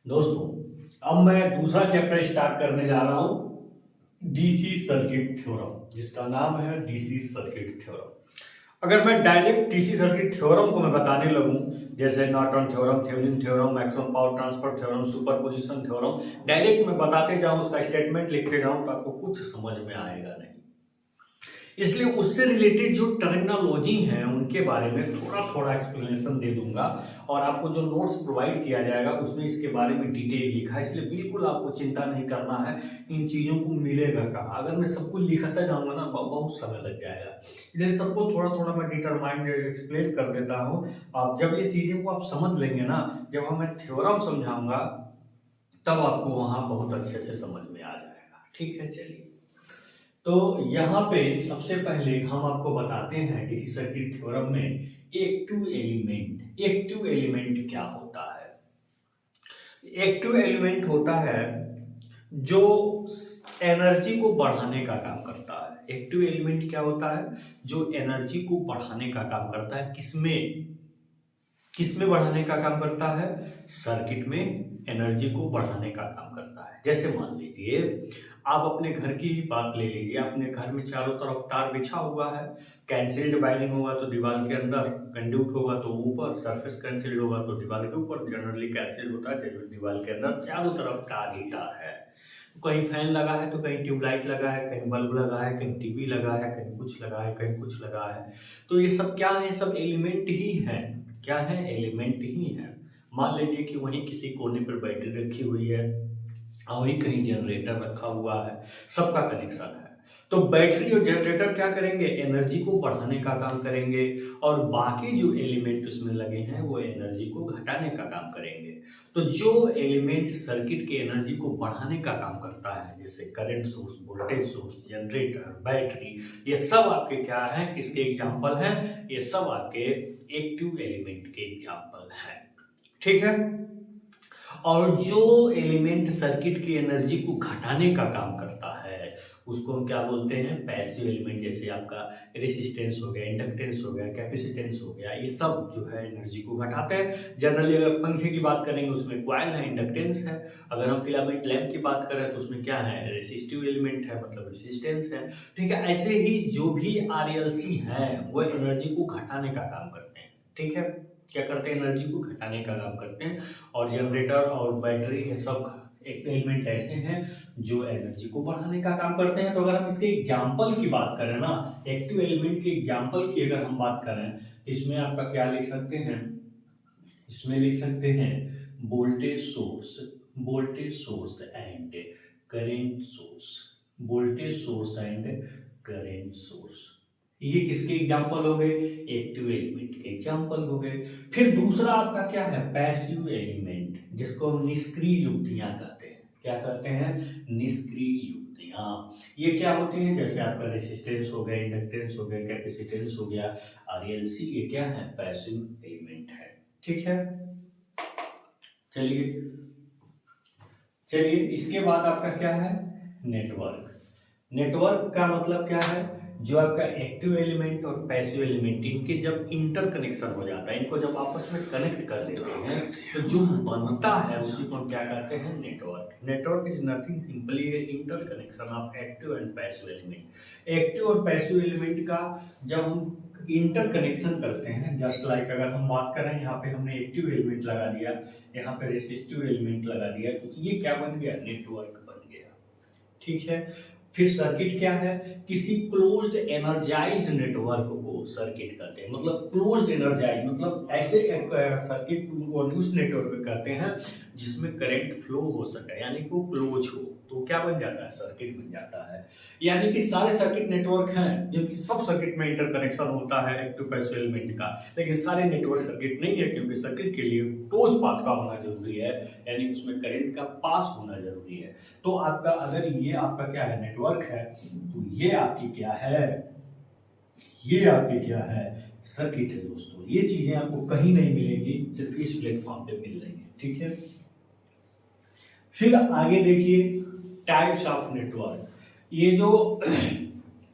दोस्तों, अब मैं दूसरा चैप्टर स्टार्ट करने जा रहा हूं डीसी सर्किट थ्योरम, जिसका नाम है डीसी सर्किट थ्योरम। अगर मैं डायरेक्ट डीसी सर्किट थ्योरम को मैं बताने लगूं, जैसे Norton theorem, Thevenin theorem, Maxwell power transfer theorem, superposition theorem, direct मैं बताते जाऊं, उसका स्टेटमेंट लिखते जाऊं, तो आपको कुछ समझ में आएगा नहीं। इसलिए उससे रिलेटेड जो टर्मिनोलॉजी है उनके बारे में थोड़ा थोड़ा एक्सप्लेनेशन दे दूंगा, और आपको जो नोट्स प्रोवाइड किया जाएगा उसमें इसके बारे में डिटेल लिखा है। इसलिए बिल्कुल आपको चिंता नहीं करना है इन चीज़ों को मिलेगा कहाँ। अगर मैं सब कुछ लिखता जाऊंगा ना बहुत समय लग जाएगा। इसलिए सबको थोड़ा थोड़ा मैं डिटरमाइन एक्सप्लेन कर देता हूँ। आप जब ये चीज़ें को आप समझ लेंगे ना, जब मैं थ्योरम समझाऊंगा तब आपको वहाँ बहुत अच्छे से समझ में आ जाएगा। ठीक है, चलिए। तो यहाँ पे सबसे पहले हम आपको बताते हैं डीसी सर्किट थ्योरम में एक्टिव एलिमेंट क्या होता है। एक्टिव एलिमेंट होता है जो एनर्जी को बढ़ाने का काम करता है। एक्टिव एलिमेंट क्या होता है? जो एनर्जी को बढ़ाने का काम करता है। किसमें किसमें बढ़ाने का काम करता है? सर्किट में एनर्जी को बढ़ाने का काम करता है। जैसे मान लीजिए आप अपने घर की ही बात ले लीजिए, अपने घर में चारों तरफ तार बिछा हुआ है। कैंसिल्ड वायरिंग होगा तो दीवार के अंदर, कंड्यूट होगा तो ऊपर, सरफेस कैंसिल्ड होगा तो दीवार के ऊपर। जनरली कैंसिल्ड होता है तो दीवार के अंदर चारों तरफ तार ही तार है। कहीं फैन लगा है तो कहीं ट्यूबलाइट लगा है, कहीं बल्ब लगा है, कहीं टीवी लगा है, कहीं कुछ लगा है, कहीं कुछ लगा है। तो ये सब क्या है? सब एलिमेंट ही है। क्या है? एलिमेंट ही है। मान लीजिए कि वहीं किसी कोने पर बैटरी रखी हुई है और वहीं कहीं जनरेटर रखा हुआ है, सबका कनेक्शन है। तो बैटरी और जनरेटर क्या करेंगे? एनर्जी को बढ़ाने का काम करेंगे, और बाकी जो एलिमेंट उसमें लगे हैं वो एनर्जी को घटाने का काम करेंगे। तो जो एलिमेंट सर्किट के एनर्जी को बढ़ाने का काम करता है, जैसे current source, voltage source, generator, battery, ये सब आपके क्या है? किसके एग्जाम्पल हैं? ये सब आपके एक्टिव एलिमेंट के एग्जाम्पल हैं। ठीक है। और जो एलिमेंट सर्किट की एनर्जी को घटाने का काम करता है उसको हम क्या बोलते हैं? Passive element. जैसे आपका रेसिस्टेंस हो गया, इंडक्टेंस हो गया, कैपेसिटेंस हो गया, ये सब जो है एनर्जी को घटाते हैं। जनरली अगर पंखे की बात करेंगे उसमें कॉइल है, इंडक्टेंस है। अगर हम फिलामेंट लैंप की बात करें तो उसमें क्या है? रेसिस्टिव एलिमेंट है, मतलब रेसिस्टेंस है। ठीक है। ऐसे ही जो भी आरएलसी है वो एनर्जी को घटाने का काम करते हैं। ठीक है। क्या करते हैं? एनर्जी को घटाने का काम करते हैं। और जनरेटर और बैटरी ये सब एक एलिमेंट ऐसे हैं जो एनर्जी को बढ़ाने का काम करते हैं। तो अगर हम इसके एग्जाम्पल की बात करें ना, एक्टिव एलिमेंट के एग्जाम्पल की अगर हम बात करें, इसमें आपका क्या लिख सकते हैं? इसमें लिख सकते हैं voltage source and current source. Voltage source and current source, ये किसके एग्जाम्पल हो गए? एक्टिव एलिमेंट के एग्जाम्पल हो गए। फिर दूसरा आपका क्या है? पैसिव एलिमेंट, जिसको हम निष्क्रिय युक्तियां कहते हैं। क्या कहते हैं? निष्क्रिय युक्तियां। ये क्या होती हैं? जैसे आपका रेसिस्टेंस हो गया, इंडक्टेंस हो गया, कैपेसिटेंस हो गया, आरएलसी, ये क्या है? पैसिव एलिमेंट है। ठीक है। चलिए चलिए इसके बाद आपका क्या है? नेटवर्क। नेटवर्क का मतलब क्या है? जो आपका एक्टिव एलिमेंट और पैसिव एलिमेंट, इनके जब इंटर कनेक्शन हो जाता है, इनको जब आपस में कनेक्ट कर देते हैं तो जो बनता है उसी को हम क्या कहते हैं? Network. Network is nothing, simply inter connection of active and passive element. Active और पैसिव एलिमेंट का जब हम इंटर कनेक्शन करते हैं, जस्ट लाइक अगर हम बात करें, यहाँ पे हमने एक्टिव एलिमेंट लगा दिया, यहाँ पे रेसिस्टिव एलिमेंट लगा दिया, तो ये क्या बन गया? नेटवर्क बन गया। ठीक है। फिर सर्किट क्या है? किसी क्लोज्ड एनर्जाइज्ड नेटवर्क को सर्किट कहते हैं। मतलब क्लोज्ड एनर्जाइज, मतलब ऐसे एक सर्किट उस नेटवर्क कहते हैं जिसमें करंट फ्लो हो सके, यानी कि वो क्लोज हो, तो क्या बन जाता है? सर्किट बन जाता है। यानी कि सारे सर्किट नेटवर्क हैं, क्योंकि सब सर्किट में इंटरकनेक्शन होता है एक्टिव पैसिव एलिमेंट का, लेकिन सारे नेटवर्क सर्किट नहीं है, क्योंकि सर्किट के लिए क्लोज पाथ का होना जरूरी है, यानी उसमें करंट का पास होना जरूरी है। तो आपका अगर ये आपका क्या है? नेटवर्क है, तो ये आपकी क्या है? ये आपकी क्या है? सर्किट है दोस्तों। ये चीजें आपको कहीं नहीं मिलेगी, सिर्फ इस प्लेटफॉर्म पे मिल रही है। ठीक है। फिर आगे देखिए टाइप्स ऑफ नेटवर्क। ये जो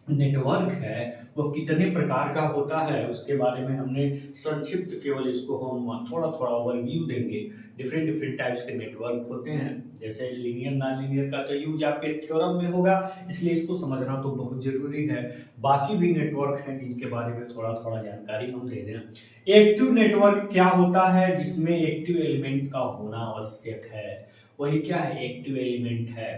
नेटवर्क है वो कितने प्रकार का होता है उसके बारे में हमने संक्षिप्त केवल इसको हम थोड़ा थोड़ा ओवरव्यू देंगे। डिफरेंट डिफरेंट टाइप्स के नेटवर्क होते हैं, जैसे लीनियर नॉन लीनियर का तो यूज आपके थ्योरम में होगा, इसलिए इसको समझना तो बहुत जरूरी है। बाकी भी नेटवर्क हैं जिनके बारे में थोड़ा थोड़ा जानकारी हम दे दें। एक्टिव नेटवर्क क्या होता है, जिसमें एक्टिव एलिमेंट का होना आवश्यक है, वही क्या है, एक्टिव एलिमेंट है।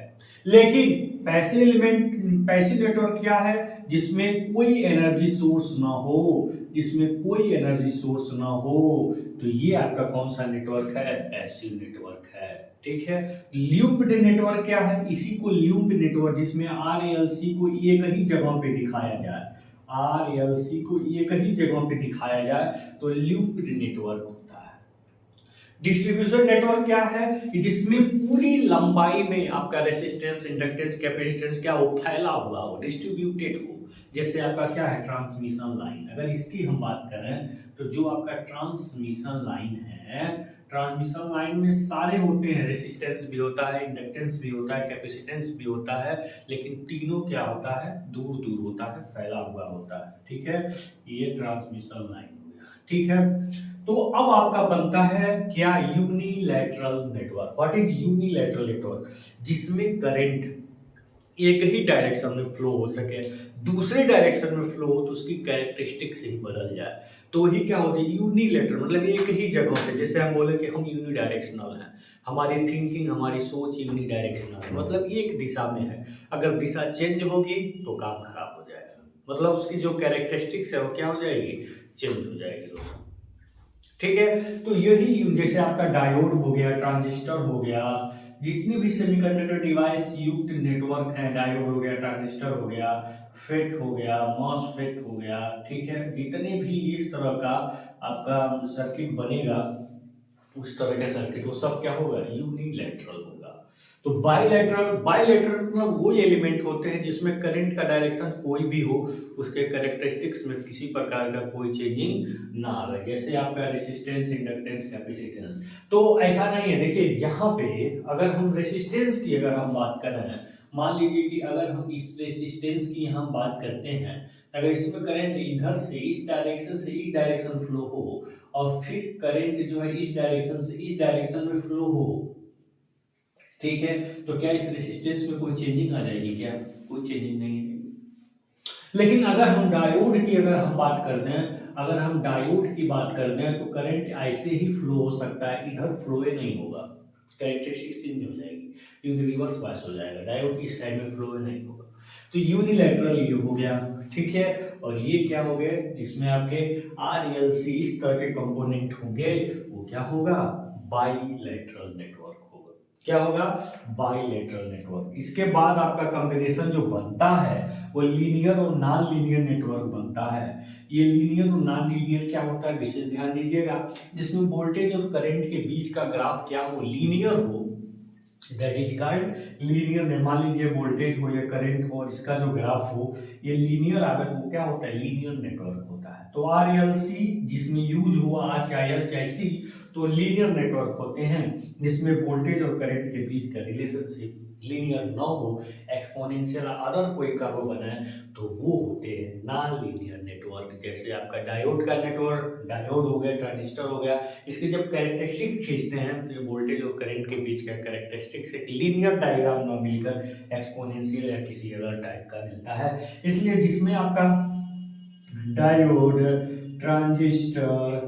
लेकिन पैसिव नेटवर्क क्या है, जिसमें कोई एनर्जी सोर्स ना हो, जिसमें कोई एनर्जी सोर्स ना हो, तो ये आपका कौन सा नेटवर्क है, पैसिव नेटवर्क है। ठीक है। ल्यूप्ड नेटवर्क क्या है, इसी को ल्यूप्ड नेटवर्क, जिसमें आरएलसी को एक ही जगह पे दिखाया जाए, आरएलसी को एक ही जगह पे दिखाया जाए तो ल्यूप्ड नेटवर्क होता है। डिस्ट्रीब्यूशन नेटवर्क क्या है, जिसमें पूरी लंबाई में आपका रेसिस्टेंस, इंडक्टेंस, कैपेसिटेंस क्या हो, फैला हुआ हो, डिस्ट्रीब्यूटेड हो। जैसे आपका क्या है, ट्रांसमिशन लाइन, अगर इसकी हम बात करें तो जो आपका ट्रांसमिशन लाइन है, ट्रांसमिशन लाइन में सारे होते हैं, रेसिस्टेंस भी होता है, इंडक्टेंस भी होता है, कैपेसिटेंस भी होता है, लेकिन तीनों क्या होता है, दूर दूर होता है, फैला हुआ होता है। ठीक है, ये ट्रांसमिशन लाइन हो गया। ठीक है, तो अब आपका बनता है क्या, unilateral network. What is unilateral network, जिसमें करंट एक ही डायरेक्शन में फ्लो हो सके, दूसरे डायरेक्शन में फ्लो हो तो उसकी कैरेक्टरिस्टिक्स ही बदल जाए, तो वही क्या होती है, यूनिलैटरल, मतलब एक ही जगह पे। जैसे हम बोले कि हम यूनिडायरेक्शनल हैं, हमारी थिंकिंग, हमारी सोच यूनिडायरेक्शनल है, मतलब एक दिशा में है। अगर दिशा चेंज होगी तो काम खराब हो जाएगा, मतलब उसकी जो कैरेक्टरिस्टिक्स है वो क्या हो जाएगी, चेंज हो जाएगी दोस्तों। ठीक है, तो यही जैसे आपका डायोड हो गया, ट्रांजिस्टर हो गया, जितने भी सेमीकंडक्टर डिवाइस युक्त नेटवर्क है, डायोड हो गया, ट्रांजिस्टर हो गया, फेट हो गया, मॉसफेट हो गया, ठीक है, जितने भी इस तरह का आपका सर्किट बनेगा, उस तरह का सर्किट वो सब क्या होगा, यूनिलैटरल होगा। तो बाइलैटरल मतलब वो एलिमेंट होते हैं जिसमें करंट का डायरेक्शन कोई भी हो, उसके कैरेक्टरिस्टिक्स में किसी प्रकार का कोई चेंजिंग ना आवे, जैसे आपका रेसिस्टेंस, इंडक्टेंस, कैपेसिटेंस। तो ऐसा नहीं है, देखिए यहाँ पे अगर हम रेसिस्टेंस की अगर हम बात कर रहे हैं, मान लीजिए कि अगर हम इस रेसिस्टेंस की यहाँ बात करते हैं, अगर इसमें करंट इधर से इस डायरेक्शन से इस डायरेक्शन फ्लो हो, और फिर करंट जो है इस डायरेक्शन से इस डायरेक्शन में फ्लो हो, ठीक है, तो क्या इस रेसिस्टेंस में कोई चेंजिंग आ जाएगी, क्या कोई चेंजिंग नहीं है। लेकिन अगर हम डायोड की अगर हम बात करते हैं, अगर हम डायोड की बात करते हैं तो करंट ऐसे ही फ्लो हो सकता है, इधर फ्लो ही नहीं होगा, कैरेक्टरिस्टिक्स चेंज हो जाएगी, क्योंकि रिवर्स बायस हो जाएगा, डायोड इस साइड में फ्लो ही नहीं होगा। तो यूनिलैटरल ये हो गया, ठीक है। और ये क्या हो गए, जिसमें आपके आरएलसी इस तरह के कंपोनेंट होंगे, वो क्या होगा, बाइलैटरल नेटवर्क होगा। क्या होगा, बाइलैटरल नेटवर्क। इसके बाद आपका कॉम्बिनेशन जो बनता है वो लीनियर और नॉन लीनियर नेटवर्क बनता है। ये लीनियर और नॉन लीनियर क्या होता है, विशेष ध्यान दीजिएगा, जिसमें वोल्टेज और करंट के बीच का ग्राफ क्या हो, लीनियर हो, दैट इज कॉल्ड लीनियर। मान लीजिए वोल्टेज हो या करंट हो, इसका जो ग्राफ हो ये लीनियर आगे तो क्या होता है, लीनियर नेटवर्क होता है। तो आरएलसी जिसमें यूज हुआ आ चाहे एल चाहे सी, तो लीनियर नेटवर्क होते हैं जिसमें वोल्टेज और करंट के बीच का रिलेशनशिप लीनियर ना हो, एक्सपोनेंशियल अदर कोई कर्व बनाए, तो वो होते हैं नॉन लीनियर नेटवर्क। जैसे आपका डायोड का नेटवर्क, डायोड हो गया, ट्रांजिस्टर हो गया, इसके जब कैरेक्टरिस्टिक खींचते हैं तो ये वोल्टेज और करंट के बीच का कैरेक्टरिस्टिक्स एक लीनियर डायग्राम ना मिलकर एक्सपोनेंशियल या किसी अदर टाइप का मिलता है। इसलिए जिसमें आपका डायोड, ट्रांजिस्टर,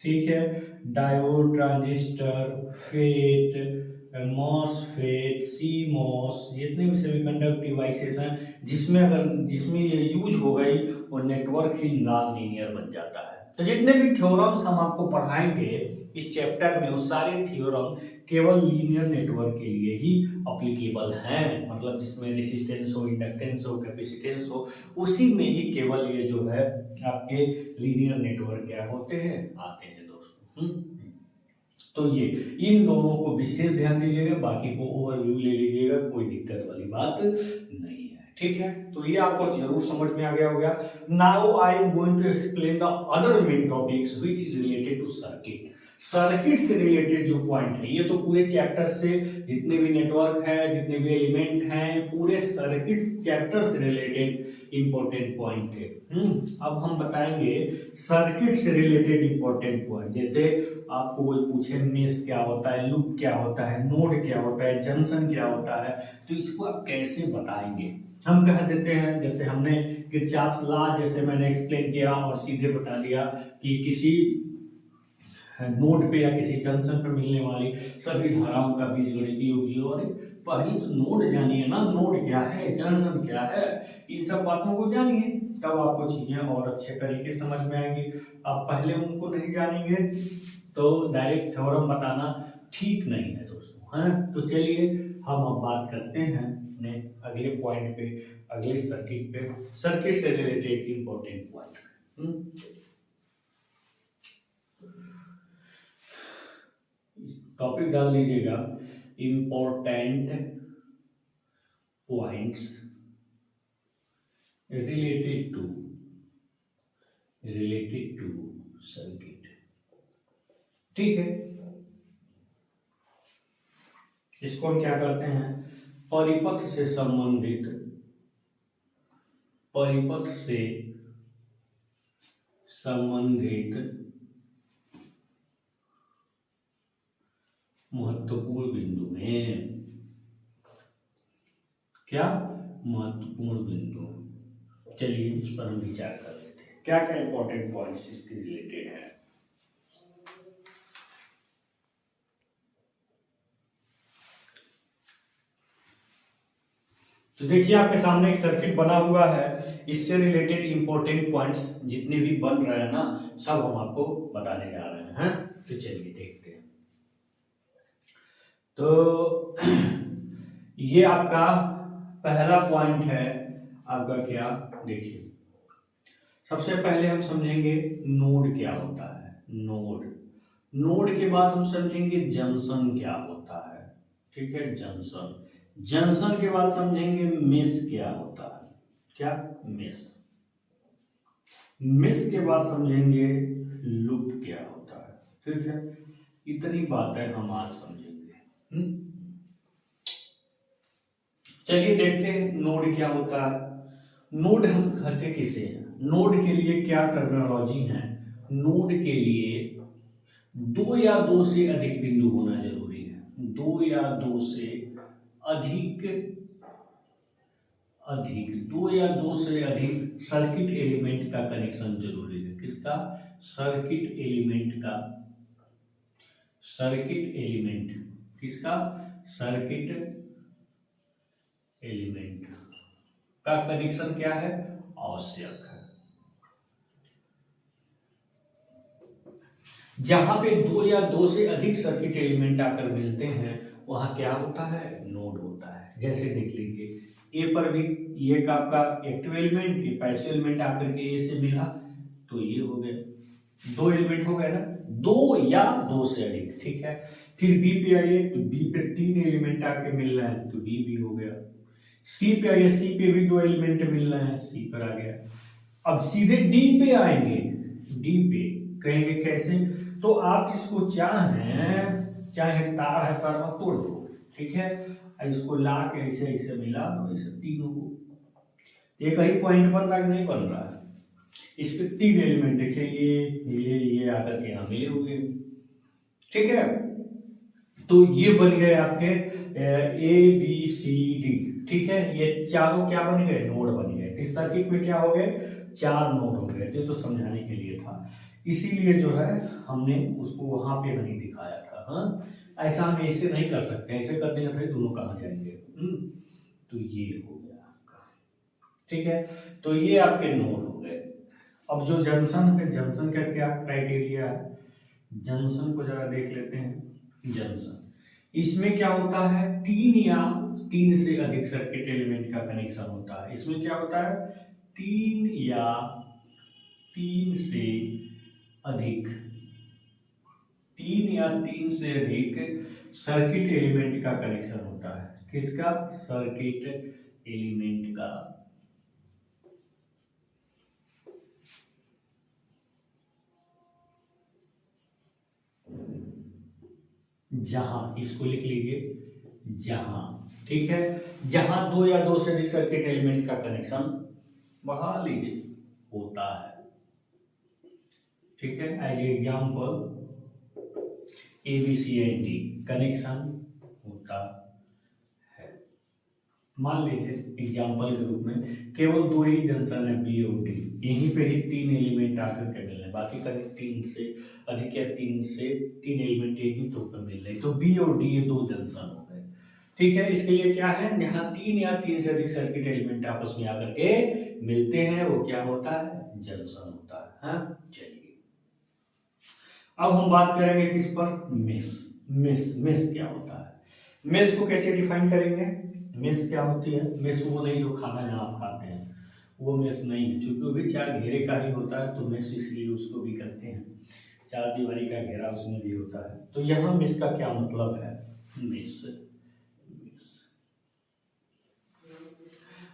ठीक है, diode, transistor, FET, MOSFET, CMOS, जितने भी सेमीकंडक्टर डिवाइसेस हैं, जिसमें ये यूज हो गई, वो नेटवर्क ही नॉन लीनियर बन जाता है। तो जितने भी थ्योरम्स हम आपको पढ़ाएंगे इस चैप्टर में, वो सारे थ्योरम केवल लीनियर नेटवर्क के लिए ही अप्लीकेबल हैं, मतलब जिसमें रेसिस्टेंस हो, इंडक्टेंस हो, कैपेसिटेंस हो, उसी में ही केवल ये जो है आपके लीनियर नेटवर्क क्या होते हैं, आते हैं दोस्तों। तो ये इन दोनों को विशेष ध्यान दीजिएगा, बाकी को ओवरव्यू ले लीजिएगा, कोई दिक्कत वाली बात नहीं है, ठीक है। तो ये आपको जरूर समझ में आ गया होगा। Now I am going to explain the other main topics which is related to circuit. Circuit से रिलेटेड जो पॉइंट है, ये तो पूरे चैप्टर से जितने भी नेटवर्क है, जितने भी एलिमेंट हैं, पूरे सर्किट चैप्टर से रिलेटेड इंपॉर्टेंट पॉइंट थे। अब हम बताएंगे सर्किट से रिलेटेड इंपॉर्टेंट पॉइंट। जैसे आपको कोई पूछे मेश क्या होता है, लूप क्या होता है, नोड क्या होता है, जंक्शन क्या होता है, तो इसको आप कैसे बताएंगे। हम कह देते हैं, जैसे हमने किरचॉफ्स लॉ जैसे मैंने एक्सप्लेन किया और सीधे बता दिया कि किसी नोड पे या किसी जंक्शन पे मिलने वाली सभी धाराओं का बीजगणितीय योग। और पहले तो नोड जानिए ना, नोड क्या है, जंक्शन क्या है, इन सब बातों को जानिए, तब आपको चीजें और अच्छे तरीके समझ में आएंगी। आप पहले उनको नहीं जानेंगे तो डायरेक्ट थ्योरम बताना ठीक नहीं है दोस्तों, है। तो चलिए हम अब बात करते हैं अपने अगले पॉइंट पे, अगले सर्किट पे, सर्किट से रिलेटेड इंपॉर्टेंट पॉइंट। टॉपिक डाल दीजिएगा important points related to circuit. ठीक है, इसको हम क्या करते हैं, परिपथ से संबंधित महत्वपूर्ण बिंदु में, क्या महत्वपूर्ण बिंदु। चलिए इस पर हम विचार कर लेते हैं, क्या क्या इंपॉर्टेंट पॉइंट्स इसके रिलेटेड है। तो देखिए आपके सामने एक सर्किट बना हुआ है, इससे रिलेटेड इंपॉर्टेंट पॉइंट्स जितने भी बन रहे हैं ना, सब हम आपको बताने जा रहे हैं। तो चलिए देखते हैं। तो ये आपका पहला पॉइंट है आपका, क्या देखिए, सबसे पहले हम समझेंगे नोड क्या होता है। नोड के बाद हम समझेंगे जंक्शन क्या होता है। ठीक है, जंक्शन के बाद समझेंगे मेश क्या होता है। क्या, मेश के बाद समझेंगे लूप क्या होता है। ठीक है, इतनी बातें हम आज समझेंगे। चलिए देखते हैं नोड क्या होता है। नोड हम कहते किसे हैं, नोड के लिए क्या टर्मिनोलॉजी है। नोड के लिए दो या दो से अधिक बिंदु होना जरूरी है, दो या दो से अधिक दो या दो से अधिक सर्किट एलिमेंट का कनेक्शन जरूरी है। किसका, सर्किट एलिमेंट किसका, सर्किट एलिमेंट का कनेक्शन क्या है, आवश्यक है। जहां पे दो या दो से अधिक सर्किट एलिमेंट आकर मिलते हैं वहां क्या होता है, नोड होता है। जैसे देख लीजिए ए पर भी ये का आपका एक्टिव एलिमेंट, ये पैसिव एलिमेंट आकर के ए से मिला, तो ये हो गया, दो एलिमेंट हो गए ना, दो या दो से अधिक। ठीक है, फिर बी पे आइए तो बी पे तीन एलिमेंट आके मिल रहे हैं, तो बी भी हो गया। सी पे आइए, सी पे भी दो एलिमेंट मिल रहे हैं, सी पर आ गया। अब सीधे डी पे आएंगे, डी पे कहेंगे कैसे, तो आप इसको चाहे तार है तार में तोड़ दो। ठीक है, इसको ला के ऐसे ऐसे मिला दो, ऐसे तीनों को, एक ही पॉइंट बन रहा है, नहीं बन रहा है। इस पे तीन एलिमेंट देखिए, ये आकर के यहाँ मिले हुए। ठीक है, तो ये बन गए आपके ए बी सी डी। ठीक है, ये चारों क्या बन गए, नोड बन गए। इस सर्किट में क्या हो गए, चार नोड हो गए। तो समझाने के लिए था, इसीलिए जो है हमने उसको वहां पे नहीं दिखाया था। हाँ, ऐसा हम ऐसे नहीं कर सकते, ऐसे कर देंगे तो दोनों कहाँ जाएंगे। तो ये हो गया आपका। ठीक है, तो ये आपके नोड हो गए। अब जो जंक्शन है, जंक्शन का क्या क्राइटेरिया है, जंक्शन को जरा देख लेते हैं। जंक्शन, इसमें क्या होता है, तीन से अधिक सर्किट एलिमेंट का कनेक्शन होता है। इसमें क्या होता है, तीन से अधिक सर्किट एलिमेंट का कनेक्शन होता है। किसका, सर्किट एलिमेंट का। जहां, इसको लिख लीजिए जहां, ठीक है, जहां दो या दो से अधिक सर्किट एलिमेंट का कनेक्शन बढ़ा लीजिए होता है, ठीक है। एज एग्जाम्पल ABCD कनेक्शन होता है। मान लीजिए एग्जाम्पल के रूप में केवल दो ही जंक्शन है B और D, यहीं पे ही तीन एलिमेंट आकर के मिल रहे, बाकी करीब तीन से अधिक या तीन एलिमेंट यहीं तो पे मिल रहे, तो B और D ये दो जंक्शन हो गए, ठीक है। इसके लिए क्या है, यहाँ तीन या तीन से अधिक सर्किट एलिमेंट आपस में आकर के मिलते हैं, वो क्या होता है, जंक्शन होता है। हाँ चलिए, अब हम बात करेंगे किस पर, मेष। मेष क्या होता है, मेष को कैसे डिफाइन करेंगे। मेष क्या होती है, मेष वो नहीं जो खाना जहाँ आप खाते हैं, वो मेष नहीं है, क्योंकि वो भी चार घेरे का ही होता है, तो मेष इसलिए उसको भी करते हैं, चार दीवारी का घेरा उसमें भी होता है। तो यहाँ मेष का क्या मतलब है, मेष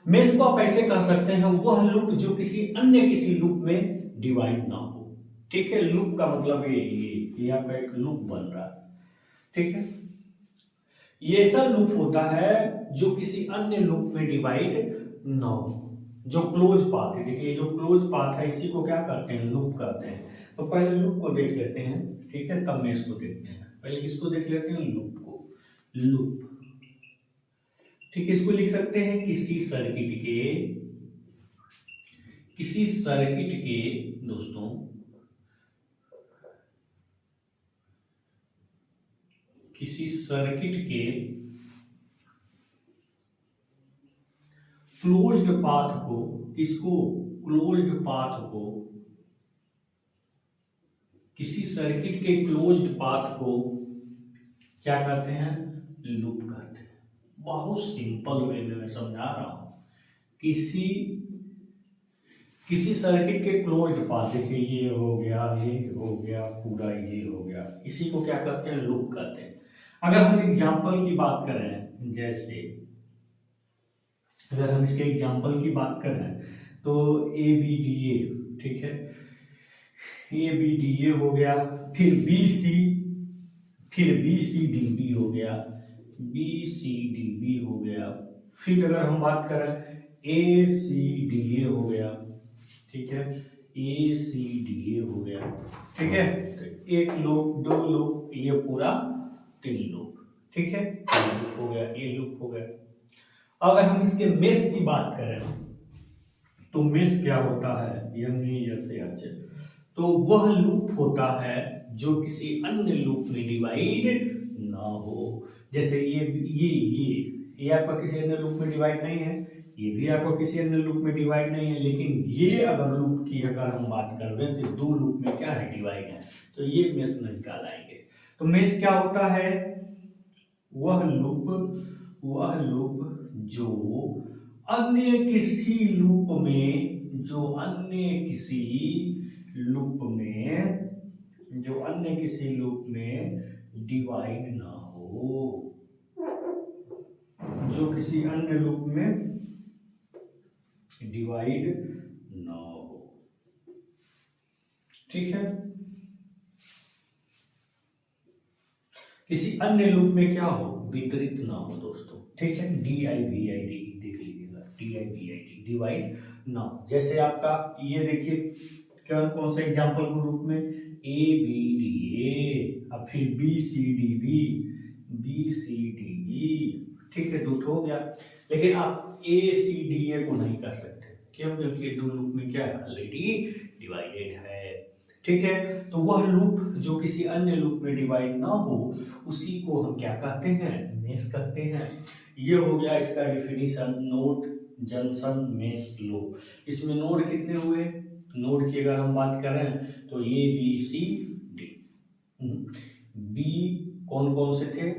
मेष को आप ऐसे कह सकते हैं, वह लूप जो किसी लूप में डिवाइड ना हो, ठीक है। लूप का मतलब ये आपका एक लूप बन रहा है, ठीक है। ये ऐसा लूप होता है जो किसी अन्य लूप में डिवाइड ना हो, जो क्लोज पाथ है। देखिए जो क्लोज पाथ है इसी को क्या करते हैं, लूप कहते हैं। तो पहले लूप को देख लेते हैं, ठीक है, तब मेष को देखते हैं। पहले किसको देख लेते हैं, लूप को, लूप, ठीक है। इसको लिख सकते हैं किसी सर्किट के दोस्तों किसी सर्किट के क्लोज्ड पाथ को, किसको, क्लोज्ड पाथ को, किसी सर्किट के क्लोज्ड पाथ को क्या कहते हैं, लूप कहते हैं। बहुत सिंपल वे में मैं समझा रहा हूं, किसी सर्किट के क्लोज्ड पाथ, देखिए ये हो गया, पूरा ये हो गया, इसी को क्या कहते हैं, लूप कहते हैं। अगर हम एग्जाम्पल की बात करें, जैसे अगर हम इसके एग्जाम्पल की बात करें तो ABDA, ठीक है, ABDA हो गया, फिर BCDB हो गया, BCDB हो गया, फिर अगर हम बात करें ACDA हो गया, ठीक है, ACDA हो गया, ठीक है। तो एक लूप, दो लूप, ये पूरा तीन लूप, ठीक है, लूप हो गया, ये लूप हो गया। अगर हम इसके मेष की बात करें तो मेष क्या होता है, MESH, तो वह लूप होता है जो किसी अन्य लूप में डिवाइड ना हो। जैसे ये आपका किसी अन्य लूप में डिवाइड नहीं है, ये भी आपको किसी अन्य लूप में डिवाइड नहीं है, लेकिन ये अगर लूप की अगर हम बात कर रहे हैं तो दो लूप में क्या है, डिवाइड है, तो ये मेष निकाल आएंगे। तो मेष क्या होता है, वह लूप जो अन्य किसी लूप में डिवाइड ना हो, जो किसी अन्य लूप में डिवाइड ना हो, ठीक है। किसी अन्य लूप में क्या हो, वितरित ना हो दोस्तों, ठीक है। DIVID देख लीजिएगा, DIVID डिवाइड ना हो। जैसे आपका ये देखिए कौन सा एग्जाम्पल के रूप में, ABDA, अब फिर BCDB, ठीक है, दो हो गया। लेकिन आप ACDA को नहीं कर सकते, क्यों, क्योंकि दो लूप में क्या है, ऑलरेडी डिवाइडेड है, ठीक है। तो वह लूप जो किसी अन्य लूप में डिवाइड ना हो उसी को हम क्या कहते हैं, मेष कहते हैं। ये हो गया इसका डिफिनीशन, नोड जंक्शन मेष लूप। इसमें नोड कितने हुए, नोड की अगर हम बात करें तो ABCD, बी कौन कौन से थे,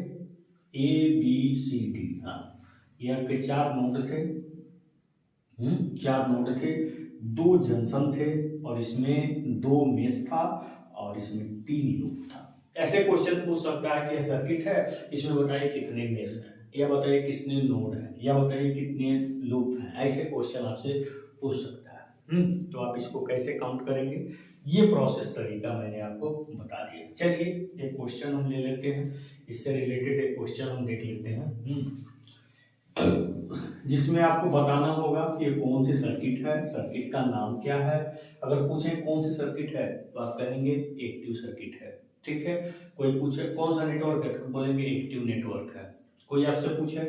ABCD, हाँ, ये आपके चार नोड थे, दो जंक्शन थे, और इसमें दो मेष था, और इसमें तीन लूप था। ऐसे क्वेश्चन पूछ सकता है कि सर्किट है, इसमें बताइए कितने मेष हैं, या बताइए कितने नोड हैं, या बताइए कितने लूप हैं, ऐसे क्वेश्चन आपसे पूछ सकता है। तो आप इसको कैसे काउंट करेंगे, ये प्रोसेस तरीका मैंने आपको बता दिया। चलिए एक क्वेश्चन हम ले लेते हैं, इससे रिलेटेड एक क्वेश्चन हम देख लेते हैं, जिसमें आपको बताना होगा कि ये कौन सी सर्किट है, सर्किट का नाम क्या है। अगर पूछे कौन सी सर्किट है तो आप कहेंगे एक्टिव सर्किट है, ठीक है। कोई पूछे कौन सा नेटवर्क है तो बोलेंगे एक्टिव नेटवर्क है। कोई आपसे पूछे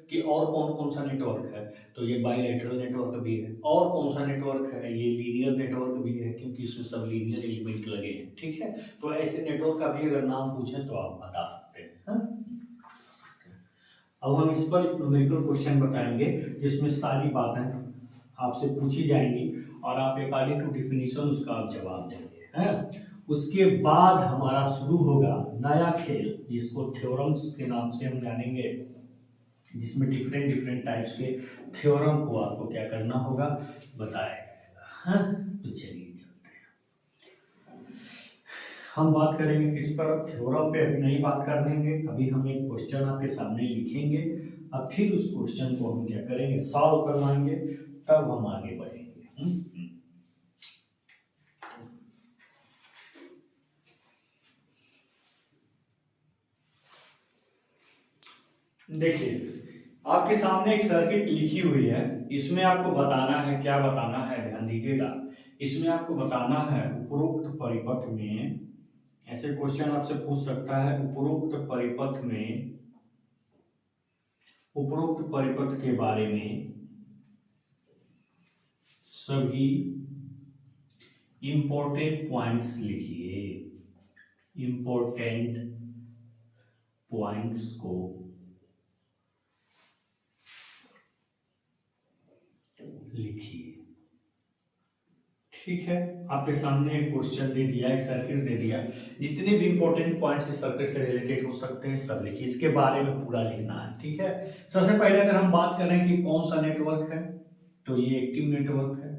कि और कौन कौन सा नेटवर्क है तो ये बाइलेटरल नेटवर्क भी है। और कौन सा नेटवर्क है, ये लीनियर नेटवर्क भी है, क्योंकि इसमें सब लीनियर एलिमेंट लगे हैं, ठीक है। तो ऐसे नेटवर्क का भी अगर नाम पूछे तो आप बता सकते हैं, हाँ? अब हम इस पर न्यूमेरिकल क्वेश्चन बताएंगे जिसमें सारी बातें आपसे पूछी जाएंगी और आप अकॉर्डिंग टू डिफिनीशन उसका आप जवाब देंगे, हैं? उसके बाद हमारा शुरू होगा नया खेल, जिसको थ्योरम्स के नाम से हम जानेंगे, जिसमें डिफरेंट डिफरेंट टाइप्स के थ्योरम को आपको क्या करना होगा, बताया जाएगा, हाँ? तो चलिए चलते हैं। हम बात करेंगे किस पर, थ्योरम पे अभी नहीं बात कर लेंगे, अभी हम एक क्वेश्चन आपके सामने लिखेंगे, अब फिर उस क्वेश्चन को हम क्या करेंगे, सॉल्व करवाएंगे, तब हम आगे बढ़ेंगे। देखिए आपके सामने एक सर्किट लिखी हुई है, इसमें आपको बताना है, क्या बताना है, ध्यान दीजिएगा। इसमें आपको बताना है उपरोक्त परिपथ में, ऐसे क्वेश्चन आपसे पूछ सकता है, उपरोक्त परिपथ में, उपरोक्त परिपथ के बारे में सभी इंपॉर्टेंट पॉइंट्स लिखिए, इंपॉर्टेंट पॉइंट्स को लिखिए, ठीक है। आपके सामने एक क्वेश्चन दे दिया, एक सर्किट दे दिया, जितने भी इंपॉर्टेंट पॉइंट्स इस सर्किट से रिलेटेड हो सकते हैं सब लिखिए, इसके बारे में पूरा लिखना है, ठीक है। सबसे पहले अगर हम बात करें कि कौन सा नेटवर्क है, तो ये एक्टिव नेटवर्क है।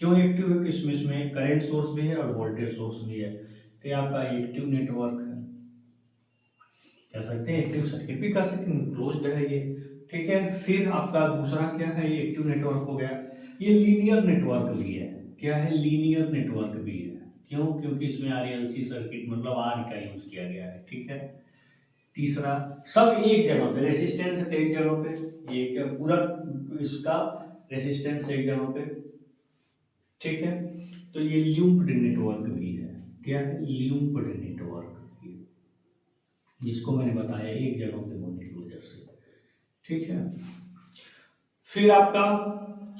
क्यों एक्टिव है, किसमें, इसमें करंट सोर्स भी है और वोल्टेज सोर्स भी है, तो ये आपका एक्टिव नेटवर्क है, कह सकते हैं एक्टिव सर्किट भी कह सकते हैं, क्लोज्ड है ये, ठीक है। फिर आपका दूसरा क्या है, ये एक्टिव नेटवर्क हो गया। ये लीनियर नेटवर्क भी है, क्या है, लीनियर नेटवर्क भी है। क्यों, क्योंकि इसमें आरएलसी सर्किट मतलब आर का यूज किया गया है, ठीक है। तीसरा, सब एक जगह पे रेसिस्टेंस है तो एक जगह पे, ये एक जगह पूरा इसका रेसिस्टेंस एक जगह पे, ठीक है। तो ये ल्यूम्प्ड नेटवर्क भी है, क्या है, ल्यूम्प्ड नेटवर्क, जिसको मैंने बताया एक जगह पे होने की वजह से, ठीक है। फिर आपका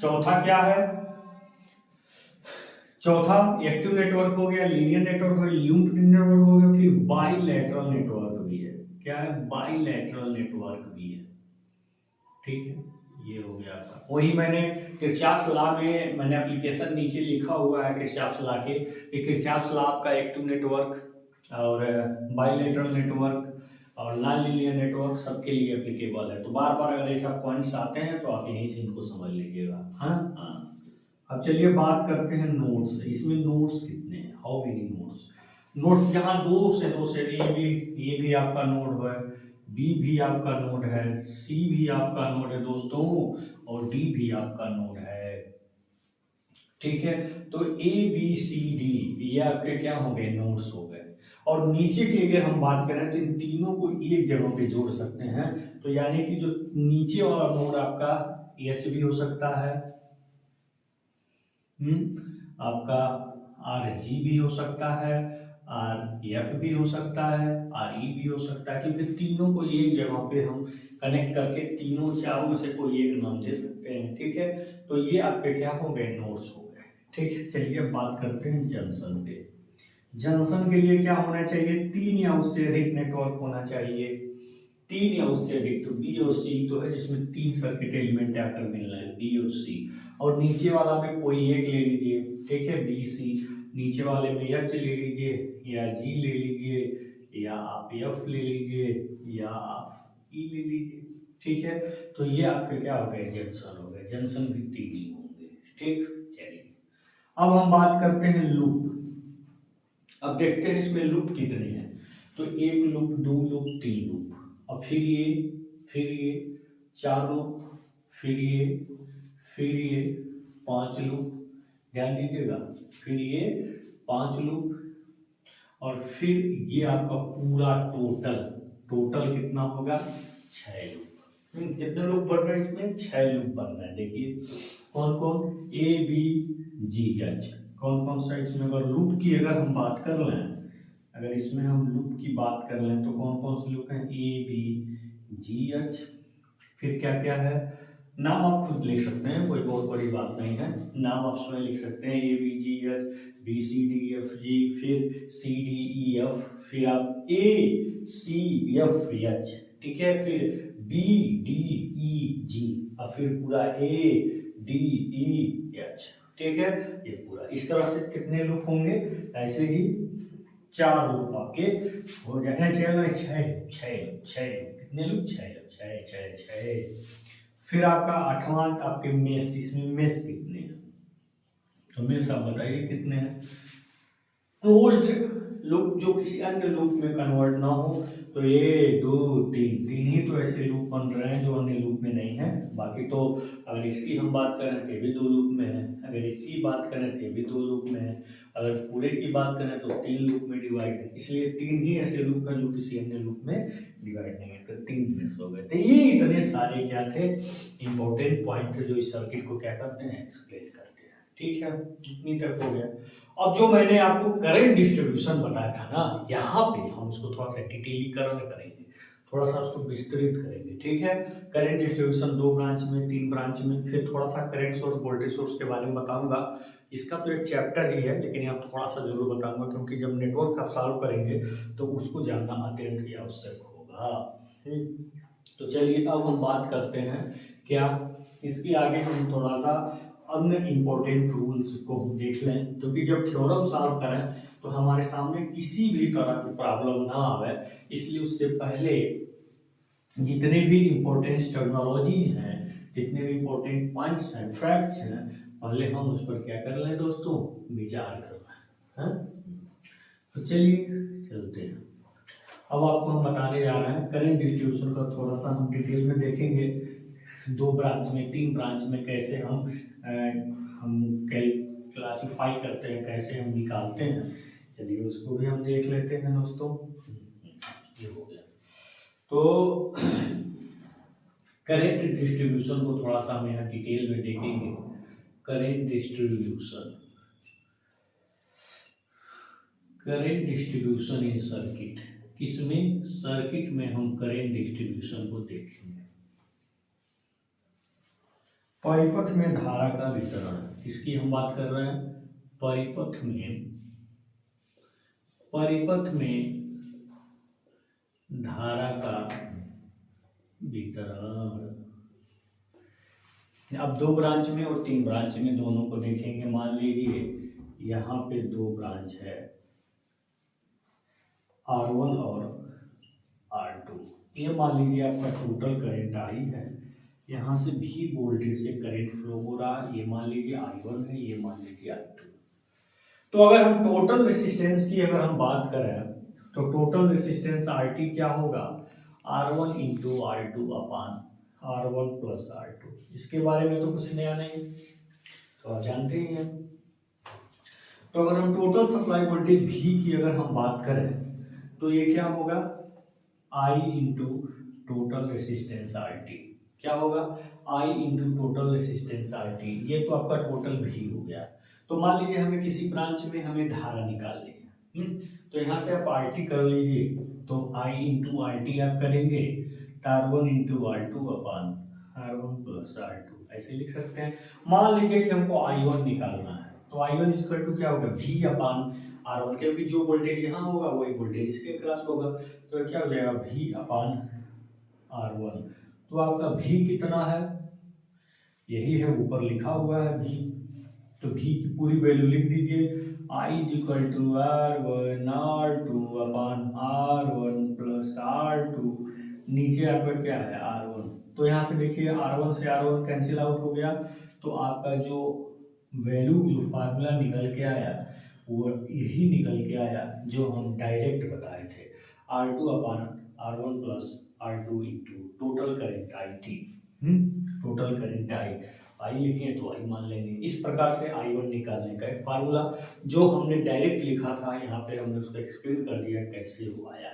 चौथा क्या है, चौथा एक्टिव नेटवर्क हो गया, लीनियर नेटवर्क हो गया, ल्यूम्प्ड नेटवर्क हो गया, फिर बाइलेटरल नेटवर्क भी है, क्या है, बाइलेटरल नेटवर्क भी है, ठीक है। ये हो गया आपका, वही मैंने किरचॉफ लॉ में मैंने एप्लीकेशन नीचे लिखा हुआ है किरचॉफ लॉ के, किरचॉफ लॉ आपका एक्टिव नेटवर्क और बाइलेटरल नेटवर्क और नॉन लीनियर नेटवर्क सबके लिए एप्लीकेबल है। तो बार बार अगर ऐसा पॉइंट्स आते हैं तो आप यहीं से इनको समझ लीजिएगा, हाँ हाँ। अब चलिए बात करते हैं नोड्स, इसमें नोड्स कितने हैं, हाउ मेनी नोड्स, नोड्स जहाँ दो से ये भी आपका नोड है, बी भी आपका नोड है, सी भी आपका नोड है दोस्तों, और डी भी आपका नोड है, ठीक है। तो ए बी सी डी ये आपके क्या हो गए, नोड्स हो गए। और नीचे की अगर हम बात करें तो इन तीनों को एक जगह पे जोड़ सकते हैं, तो यानी कि जो नीचे वाला नोड आपका एच भी हो सकता है, आपका आर जी भी हो सकता है, आर एफ भी हो सकता है, आर ई भी हो सकता है, क्योंकि तीनों को एक जगह पे हम कनेक्ट करके तीनों चारों में से कोई एक नाम दे सकते हैं, ठीक है। तो ये आपके क्या हो गए, नोड्स हो गए, ठीक है। चलिए बात करते हैं जंक्शन पे। जंक्शन के लिए क्या होना चाहिए, तीन या उससे अधिक नेटवर्क होना चाहिए, तीन या उससे अधिक, तो बी और सी तो है जिसमें तीन सर्किट एलिमेंट आकर मिल रहे हैं, बी और सी। और नीचे वाला में कोई एक ले लीजिए, ठीक है, बी सी, नीचे वाले में एच ले लीजिए या जी ले लीजिए या आप एफ ले लीजिए या आप ई ले लीजिए, ठीक है। तो ये आपके क्या हो गए, जंक्शन हो गए, जंक्शन भी तीन ही होंगे, ठीक। चलिए अब हम बात करते हैं लूप। अब देखते हैं इसमें लूप कितने हैं, तो एक लूप, दो लूप, तीन लूप, अब फिर ये चार लूप, फिर ये पांच लूप, ध्यान दीजिएगा। फिर ये 5 लूप, और फिर ये आपका पूरा टोटल, टोटल कितना होगा 6 लूप। कितने लूप बन रहे हैं इसमें, 6 लूप बन रहे हैं। देखिए कौन कौन, ए बी जी एच, कौन कौन सा इसमें अगर लूप की अगर हम बात कर लें, अगर इसमें हम लूप की बात कर लें तो कौन कौन से लूप हैं, ए बी जी एच। फिर क्या क्या है, नाम आप खुद लिख सकते हैं, कोई बहुत बड़ी बात नहीं है, नाम आप स्वयं लिख सकते हैं, A B G H, B C D F G, फिर सी डी ई एफ, फिर आप ए सी एफ एच, ठीक है, फिर बी डी ई जी, और फिर पूरा ए डी ई एच, ठीक है। ये पूरा इस तरह से कितने लूप होंगे, ऐसे ही 4 लूप आपके हो जाए, 6 कितने लूप, 6। फिर आपका 8वां आपके मेष, इसमें मेष कितने हैं, तो मेष आप बताइए कितने हैं। क्लोज्ड लूप जो किसी अन्य लूप में कन्वर्ट ना हो, तो ये 2 3 3 ही तो ऐसे लूप बन रहे हैं जो अन्य लूप में नहीं है। बाकी तो अगर इसकी हम बात करें तो ये भी 2 लूप में है, अगर इसकी बात करें तो ये भी 2 लूप में है, अगर पूरे की बात करें तो 3 लूप में डिवाइड है। इसलिए 3 ही ऐसे लूप हैं जो किसी अन्य लूप में डिवाइड नहीं है, तो 3 मिस हो गए। तो ये इतने सारे क्या थे, इंपॉर्टेंट पॉइंट थे जो इस सर्किट को क्या करते हैं, एक्सप्लेन करते हैं। ठीक है, इतनी तक हो गया। अब जो मैंने आपको करंट डिस्ट्रीब्यूशन बताया था ना, यहाँ पे हम उसको थोड़ा सा डिटेलीकरण करेंगे, थोड़ा सा उसको विस्तृत करेंगे। ठीक है, करंट डिस्ट्रीब्यूशन 2 ब्रांच में, 3 ब्रांच में, फिर थोड़ा सा करंट सोर्स वोल्टेज सोर्स के बारे में बताऊंगा। इसका तो एक चैप्टर ही है, लेकिन यहाँ थोड़ा सा जरूर बताऊंगा, क्योंकि जब नेटवर्क आप सॉल्व करेंगे तो उसको जानना अत्यंत ही आवश्यक होगा। तो चलिए अब हम बात करते हैं क्या, इसके आगे हम थोड़ा सा अन्य इंपॉर्टेंट रूल्स को देख लें, क्योंकि जब थ्योरम सॉल्व करें तो हमारे सामने किसी भी तरह की प्रॉब्लम ना आवे, इसलिए उससे पहले जितने भी इंपॉर्टेंट टर्मिनोलॉजीज हैं, जितने भी इंपॉर्टेंट पॉइंट्स हैं, फैक्ट्स हैं, पहले हम उस पर क्या कर लें दोस्तों, विचार कर लें। हाँ, तो चलिए चलते हैं। अब आपको हम बताने जा रहे हैं करंट डिस्ट्रीब्यूशन का, थोड़ा सा हम डिटेल में देखेंगे। 2 ब्रांच में, 3 ब्रांच में कैसे हम क्लासिफाई करते हैं, कैसे हम निकालते हैं, चलिए उसको भी हम देख लेते हैं दोस्तों। ये हो गया। तो करंट डिस्ट्रीब्यूशन को थोड़ा सा हम यहाँ डिटेल में देखेंगे। Current distribution, current distribution in circuit, किसमें, सर्किट में हम करंट डिस्ट्रीब्यूशन को देखेंगे। परिपथ में धारा का वितरण, किसकी हम बात कर रहे हैं, परिपथ में, परिपथ में धारा का वितरण। अब 2 ब्रांच में और 3 ब्रांच में दोनों को देखेंगे। मान लीजिए यहाँ पे 2 ब्रांच है, R1 और R2। ये मान लीजिए आपका टोटल करंट आई है, यहाँ से भी वोल्टेज से करंट फ्लो हो रहा है, ये मान लीजिए I1 है, ये मान लीजिए I2। तो अगर हम टोटल रेसिस्टेंस की अगर हम बात करें तो टोटल रेसिस्टेंस RT क्या होगा, R1 into R2 upon R1 plus R2। इसके बारे में तो कुछ नया नहीं, तो आप जानते ही हैं। तो अगर हम टोटल सप्लाई वोल्टेज V की अगर हम बात करें तो ये क्या होगा, I into total resistance RT, क्या होगा, I into total resistance RT। ये तो आपका टोटल V हो गया। तो मान लीजिए हमें किसी ब्रांच में हमें धारा निकालनी है, तो यहाँ से आप RT कर लीजिए, तो I इंटू RT आप करेंगे, R1 into R2 upon R1 plus R2, ऐसे लिख सकते हैं। मान लीजिए कि हमको I1 निकालना है, तो I1 इक्वल टू क्या होगा, V अपान R1, क्योंकि जो वोल्टेज यहाँ होगा वही वोल्टेज इसके क्रॉस होगा, तो क्या हो जाएगा, V अपान R1। तो आपका V कितना है, यही है ऊपर लिखा हुआ है V, तो V की पूरी वैल्यू लिख दीजिए, I equal to R1 R2 upon R1 plus R2, नीचे आपका क्या है R1। तो यहाँ से देखिए R1 से R1 कैंसिल आउट हो गया, तो आपका जो वैल्यू, जो फार्मूला निकल के आया वो यही निकल के आया जो हम डायरेक्ट बताए थे, R2 upon R1 plus R2 into total current IT, total current I। आई लिखें तो आई मान लेंगे। इस प्रकार से I1 निकालने का एक फार्मूला जो हमने डायरेक्ट लिखा था, यहाँ पे हमने उसको एक्सप्लेन कर दिया कैसे वो आया।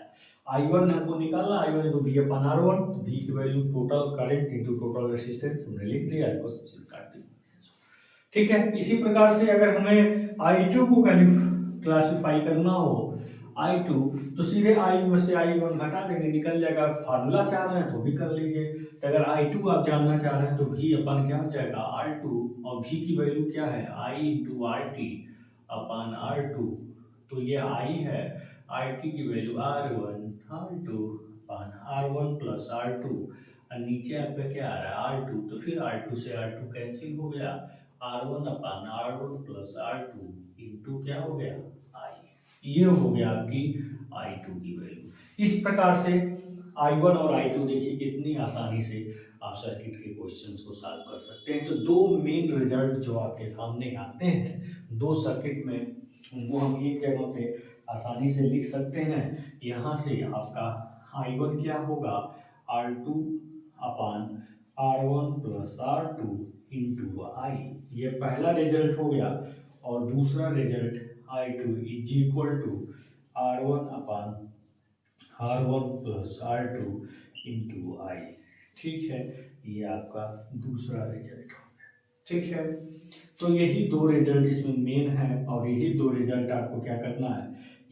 I1 हमको निकालना, I1 तो V अपन R1, V की value total current into total resistance हमने लिख दिया, बस काट दी। ठीक है, इसी प्रकार से अगर हमें I2 को क्लासिफाई करना हो, I2 तो सीधे I में से I1 घटा देंगे, निकल जाएगा। फार्मूला चाह रहे हैं तो भी कर लीजिए। तो अगर I2 आप जानना चाह रहे हैं तो V अपन क्या हो जाएगा R2, और V की वैल्यू क्या है I into RT upon R2, तो ये I है, RT की वैल्यू R1 R2 अपन R1 प्लस R2, और नीचे आपका क्या आ रहा है R2, तो फिर R2 से R2 कैंसिल हो गया, R1 upon R1 plus R2 into क्या हो गया I, ये हो गया आपकी I2 की वैल्यू। इस प्रकार से I1 और I2 देखिए कितनी आसानी से आप सर्किट के क्वेश्चंस को सॉल्व कर सकते हैं। तो दो मेन रिजल्ट जो आपके सामने आते हैं दो सर्किट में, उनको हम एक जगह पे आसानी से लिख सकते हैं। यहाँ से आपका I1 क्या होगा R2 upon R1 plus R2 into I, ये पहला रिजल्ट हो गया। और दूसरा result I2 is equal to R1 upon R1 plus R2 into I। ठीक है, ये आपका दूसरा रिजल्ट हो गया। ठीक है, तो यही दो रिजल्ट इसमें मेन है, और यही दो रिजल्ट आपको क्या करना है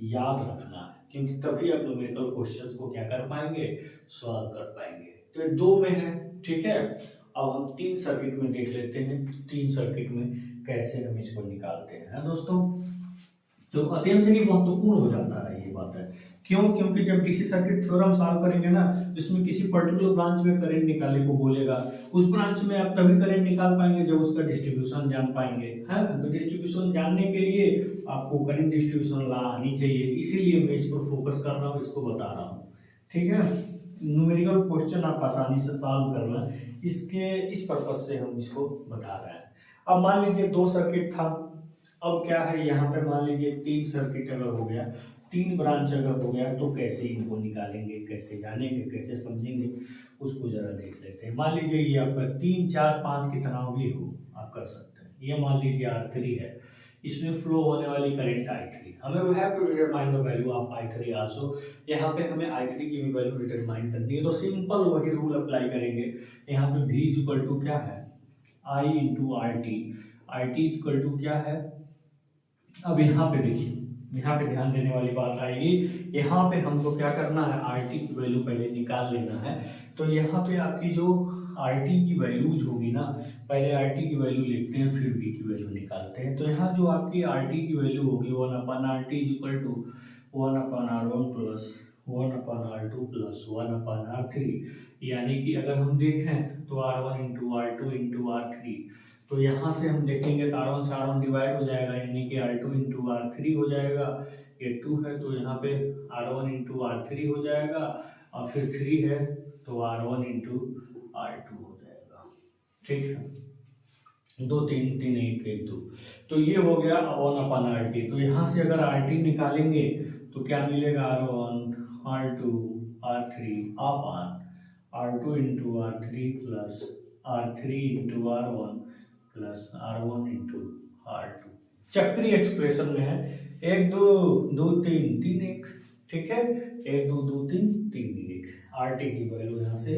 याद रखना है, क्योंकि तभी आप न्यूमेरिकल क्वेश्चंस को क्या कर पाएंगे सॉल्व कर पाएंगे। तो ये दो में है। ठीक है, अब हम तीन सर्किट में देख लेते हैं, तीन सर्किट में कैसे हम इसको निकालते हैं दोस्तों। जो अत्यंत ही महत्वपूर्ण हो जाता है ये बात है। क्यों? क्योंकि जब डीसी सर्किट थ्योरम सॉल्व करेंगे ना, जिसमें किसी पर्टिकुलर ब्रांच में करंट निकालने को बोलेगा, उस ब्रांच में आप तभी करंट निकाल पाएंगे जब उसका डिस्ट्रीब्यूशन जान पाएंगे। है, तो डिस्ट्रीब्यूशन जानने के लिए आपको करंट डिस्ट्रीब्यूशन ला आनी चाहिए, इसीलिए मैं इस पर फोकस कर रहा हूँ, इसको बता रहा हूँ। ठीक है, न्यूमेरिकल क्वेश्चन आप आसानी से सॉल्व करना, इसके इस पर्पज से हम इसको बता रहे हैं। अब मान लीजिए दो सर्किट था, अब क्या है यहाँ पे मान लीजिए तीन सर्किट अगर हो गया, तीन ब्रांच अगर हो गया, तो कैसे इनको निकालेंगे, कैसे जानेंगे, कैसे समझेंगे, उसको जरा देख लेते हैं। मान लीजिए ये आपका 3 4 5 कितना भी हो आप कर सकते हैं। ये मान लीजिए R3 है, इसमें फ्लो होने वाली करंट I3, हमें we have to determine the value of I3 also. यहाँ पे हमें I3 की भी वैल्यू डिटरमाइन करनी है, तो सिंपल वही रूल अप्लाई करेंगे। यहाँ पे V इक्वल टू क्या है I into RT, RT equal to क्या है। अब यहाँ पे देखिए, यहाँ पे ध्यान देने वाली बात आएगी, यहाँ पे हमको क्या करना है RT की वैल्यू पहले निकाल लेना है। तो यहाँ पे आपकी जो RT की वैल्यूज होगी ना, पहले RT की वैल्यू लिखते हैं फिर V की वैल्यू निकालते हैं। तो यहाँ जो आपकी RT की वैल्यू होगी 1/RT equal to 1/R1 plus 1/R2 plus 1/R3, यानी कि अगर हम देखें तो R1 into R2 into R3, तो यहाँ से हम देखेंगे तो R1 से R1 डिवाइड हो जाएगा, यानी कि R2 इंटू R3 हो जाएगा। ये 2 है तो यहाँ पे R1 इंटू R3 हो जाएगा, और फिर 3 है तो R1 इंटू R2 हो जाएगा। ठीक है, 2 3 3 1 1 2, तो ये हो गया 1/RT। तो यहाँ से अगर RT निकालेंगे तो क्या मिलेगा R1 R2 R3 अपन R2 into R3 plus R3 into R1 plus R1 into R2, चक्रीय एक्सप्रेशन में है 1 2 2 3 3 1। ठीक है, 1 2 2 3 3 1, RT की वैल्यू यहाँ से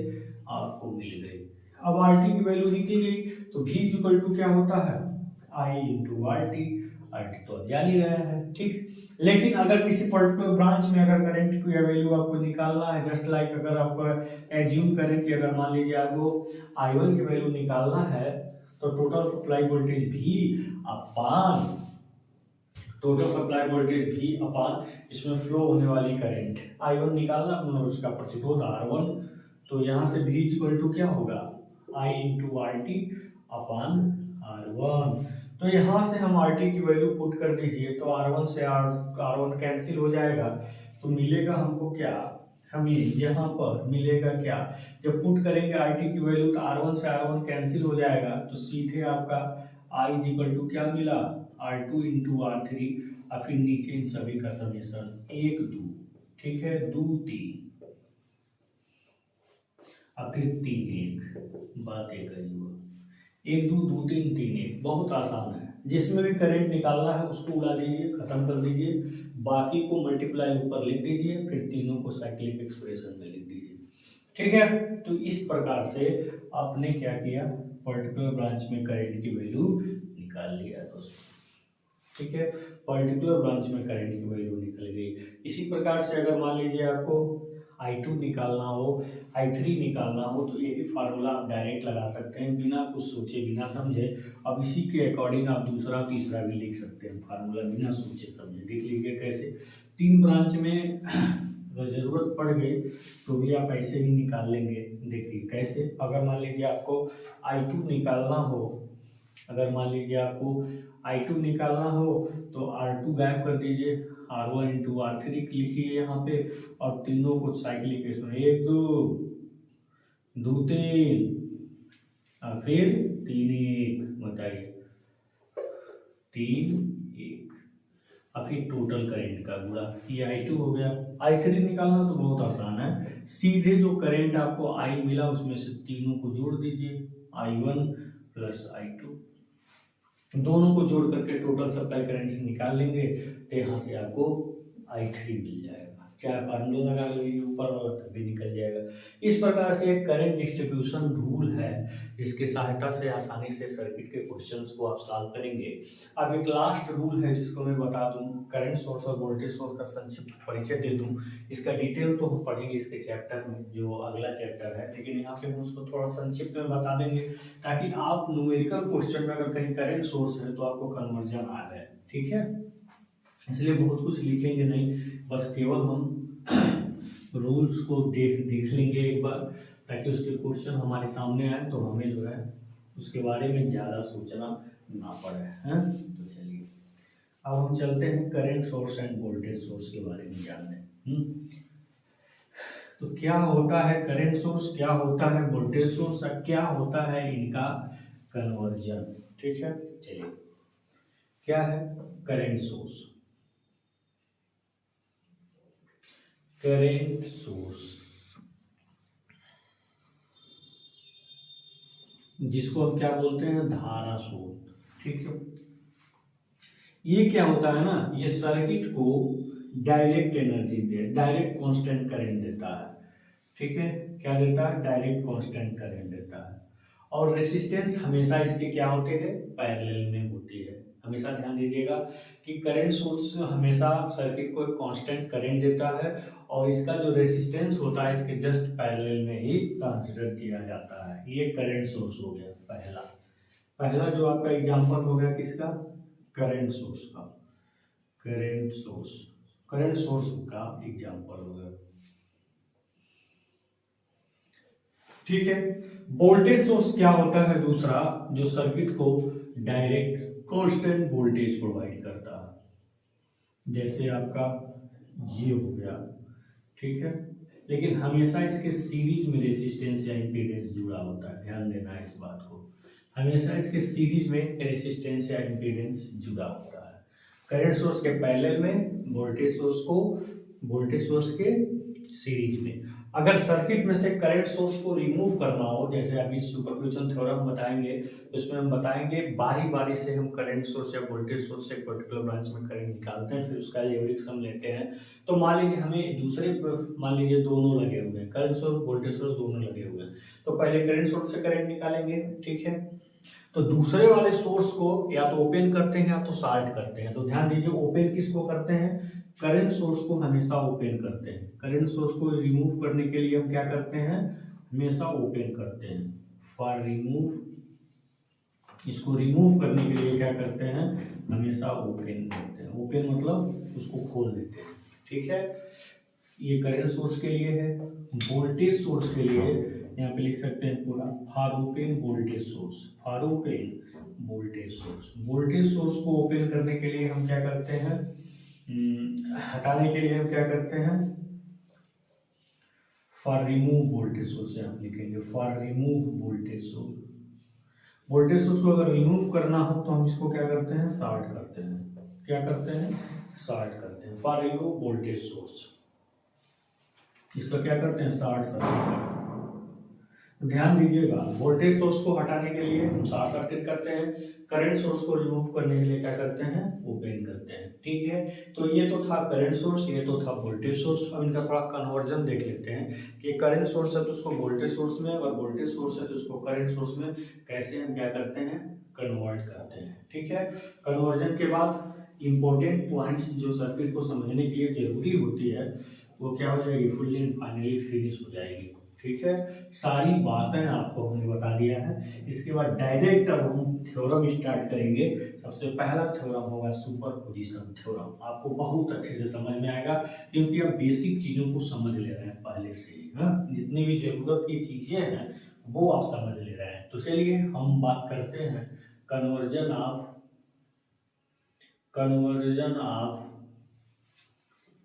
आपको मिल गई। अब RT की वैल्यू निकल गई तो V इक्वल टू क्या होता है I इंटू RT, RT तो जान ही रहे हैं। ठीक, लेकिन अगर किसी पर्टिकुलर ब्रांच में अगर करंट की वैल्यू आपको निकालना है, जस्ट लाइक अगर आप एज्यूम करें कि अगर मान लीजिए आपको I1 की वैल्यू निकालना है, तो टोटल सप्लाई वोल्टेज V अपान टोटल सप्लाई वोल्टेज V अपान इसमें फ्लो होने वाली करंट I1 निकालना और उसका प्रतिरोध R1, तो यहाँ से V इक्वल टू क्या होगा I into RT upon R1। तो यहाँ से हम RT की वैल्यू पुट कर दीजिए, तो R1 से R1 कैंसिल हो जाएगा, तो मिलेगा हमको क्या, हमें यहाँ पर मिलेगा क्या, जब पुट करेंगे RT की वैल्यू तो R1 से R1 कैंसिल हो जाएगा, तो सीधे आपका I इक्वल टू क्या मिला R2 इंटू R3, और फिर नीचे इन सभी का समेशन 1 2, ठीक है 2 3 और फिर 3 1, बात एक ही हुआ। 1 2 2 3 3 1, बहुत आसान है। जिसमें भी करंट निकालना है उसको उड़ा दीजिए, खत्म कर दीजिए, बाकी को मल्टीप्लाई ऊपर लिख दीजिए, फिर तीनों को साइक्लिक एक्सप्रेशन में लिख दीजिए। ठीक है, तो इस प्रकार से आपने क्या किया, पर्टिकुलर ब्रांच में करंट की वैल्यू निकाल लिया दोस्तों। ठीक है, पर्टिकुलर ब्रांच में करंट की वैल्यू निकल गई। इसी प्रकार से अगर मान लीजिए आपको I2 निकालना हो, I3 निकालना हो, तो यही फार्मूला आप डायरेक्ट लगा सकते हैं बिना कुछ सोचे बिना समझे। अब इसी के अकॉर्डिंग आप दूसरा तीसरा भी लिख सकते हैं फार्मूला बिना सोचे समझे। देख लीजिए कैसे, 3 ब्रांच में अगर जरूरत पड़ गई तो भी आप ऐसे ही निकाल लेंगे। देखिए कैसे, अगर मान लीजिए आपको I2 निकालना हो, अगर मान लीजिए आपको I2 निकालना हो तो R2 गायब कर दीजिए, R1 इंटू R3 लिखिए यहाँ पे, और तीनों को साइक्लिक इसमें 1 2 2 3 और फिर 3 1, बताइए 3 1, और फिर टोटल करंट का गुणा, ये I2 हो गया। I3 निकालना तो बहुत आसान है, सीधे जो करंट आपको I मिला उसमें से तीनों को जोड़ दीजिए, I1 प्लस I2, दोनों को जोड़ करके टोटल सप्लाई करंट से निकाल लेंगे तो यहाँ से आपको I3 मिल जाएगा। चाहे फार्मूला लगा लीजिए ऊपर और तभी निकल जाएगा। इस प्रकार से एक करंट डिस्ट्रीब्यूशन रूल है जिसकी सहायता से आसानी से सर्किट के क्वेश्चंस को आप सॉल्व करेंगे। अब एक लास्ट रूल है जिसको मैं बता दूं, करंट सोर्स और वोल्टेज सोर्स का संक्षिप्त परिचय दे दूं। इसका डिटेल तो हम पढ़ेंगे इसके चैप्टर में, जो अगला चैप्टर है, लेकिन यहाँ पे हम उसको थोड़ा संक्षिप्त में बता देंगे ताकि आप न्यूमेरिकल क्वेश्चन में अगर कहीं करंट सोर्स है तो आपको कन्वर्जन आ जाए। ठीक है, इसलिए बहुत कुछ लिखेंगे नहीं, बस केवल हम रूल्स को देख लेंगे एक बार, ताकि उसके क्वेश्चन हमारे सामने आए तो हमें जो है उसके बारे में ज़्यादा सोचना ना पड़े हैं। तो चलिए अब हम चलते हैं current source end voltage source के बारे में जानने। तो क्या होता है करंट सोर्स, क्या होता है वोल्टेज सोर्स, और क्या होता है इनका कन्वर्जन। ठीक है, चलिए क्या है करंट सोर्स। करंट सोर्स जिसको हम क्या बोलते हैं, धारा स्रोत। ठीक है, ये क्या होता है ना, ये सर्किट को डायरेक्ट एनर्जी दे, डायरेक्ट कांस्टेंट करंट देता है। ठीक है, क्या देता है, डायरेक्ट कांस्टेंट करंट देता है। और रेसिस्टेंस हमेशा इसके क्या होते हैं, पैरेलल में होती है। हमेशा ध्यान दीजिएगा कि करंट सोर्स हमेशा सर्किट को एक कांस्टेंट करंट देता है और इसका जो रेसिस्टेंस होता है इसके जस्ट पैरेलल में ही कंसीडर किया जाता है। ये करंट सोर्स हो गया पहला। पहला जो आपका एग्जांपल हो गया किसका, करंट सोर्स का, करंट सोर्स, करंट सोर्स का एग्जांपल हो गया। ठीक है, वोल्टेज सोर्स क्या होता है दूसरा, जो सर्किट को डायरेक्ट कांस्टेंट वोल्टेज प्रोवाइड करता है, जैसे आपका ये हो गया। ठीक है, लेकिन हमेशा इसके सीरीज में रेसिस्टेंस या इंपीडेंस जुड़ा होता है, ध्यान देना है इस बात को, हमेशा इसके सीरीज में रेसिस्टेंस या इंपीडेंस जुड़ा होता है। करंट सोर्स के पैरेलल में, वोल्टेज सोर्स को वोल्टेज सोर्स के सीरीज में। अगर सर्किट में से करंट सोर्स को रिमूव करना हो, जैसे अभी सुपरपोजिशन थ्योरम बताएंगे, उसमें हम बताएंगे बारी बारी से हम करंट सोर्स या वोल्टेज सोर्स से पर्टिकुलर ब्रांच में करंट निकालते हैं, फिर उसका एवरेज सम लेते हैं। तो मान लीजिए हमें दूसरे, मान लीजिए दोनों लगे हुए हैं, करंट सोर्स वोल्टेज सोर्स दोनों लगे हुए हैं, तो पहले करंट सोर्स से करंट निकालेंगे। ठीक है, तो दूसरे वाले सोर्स को या तो ओपन करते हैं या तो शॉर्ट करते हैं। तो ध्यान दीजिए, ओपन किसको करते हैं, करंट सोर्स को हमेशा ओपन करते हैं। करंट सोर्स को रिमूव करने के लिए हम क्या करते हैं, हमेशा ओपन करते हैं। फॉर रिमूव, इसको रिमूव करने के लिए क्या करते हैं, हमेशा ओपन करते हैं। ओपन मतलब उसको खोल देते हैं। ठीक है, ये करंट सोर्स के लिए है। वोल्टेज सोर्स के लिए यहाँ पे लिख सकते हैं पूरा, for open voltage source, for open voltage source. Voltage source को ओपन करने के लिए हम क्या करते हैं, हटाने के लिए हम क्या करते हैं, फॉर रिमूव वोल्टेज सोर्स आप लिखेंगे, for remove voltage source. Voltage source को अगर रिमूव करना हो तो हम इसको क्या करते हैं, शॉर्ट करते हैं। क्या करते हैं, शॉर्ट करते हैं। फॉर रिमूव वोल्टेज सोर्स, इसका क्या करते हैं, शॉर्ट सर्किट करते हैं। ध्यान दीजिएगा, वोल्टेज सोर्स को हटाने के लिए हम शॉर्ट सर्किट करते हैं, करंट सोर्स को रिमूव करने के लिए क्या करते हैं, ओपन करते हैं। ठीक है, तो ये तो था करंट सोर्स, ये तो था वोल्टेज सोर्स। अब इनका थोड़ा कन्वर्जन देख लेते हैं कि करंट सोर्स है तो उसको वोल्टेज सोर्स में, और वोल्टेज सोर्स है तो उसको करंट सोर्स में कैसे हम क्या करते हैं, कन्वर्ट करते हैं। ठीक है, कन्वर्जन के बाद इंपॉर्टेंट पॉइंट्स जो सर्किट को समझने के लिए जरूरी होती है वो क्या हो जाएगी, फुल्ली एंड फाइनली फिनिश हो जाएगी। ठीक है, सारी बातें आपको हमने बता दिया है। इसके बाद डायरेक्ट अब हम थ्योरम स्टार्ट करेंगे। सबसे पहला थ्योरम होगा सुपरपोजिशन थ्योरम। आपको बहुत अच्छे से समझ में आएगा क्योंकि आप बेसिक चीजों को समझ ले रहे हैं पहले से ही। जितनी भी जरूरत की चीजें हैं वो आप समझ ले रहे हैं। तो चलिए हम बात करते हैं conversion of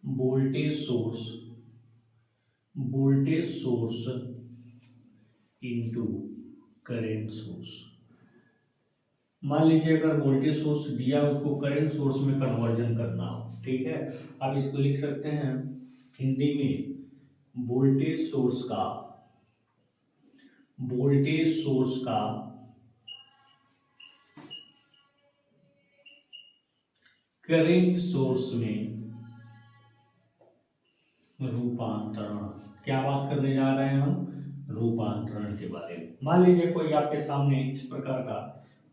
voltage source into current source. मान लीजिए अगर वोल्टेज सोर्स दिया उसको करंट सोर्स में कन्वर्जन करना हो। ठीक है, आप इसको लिख सकते हैं हिंदी में, वोल्टेज सोर्स का करंट सोर्स में रूपांतरण। क्या बात करने जा रहे हैं हम, रूपांतरण के बारे में। मान लीजिए कोई आपके सामने इस प्रकार का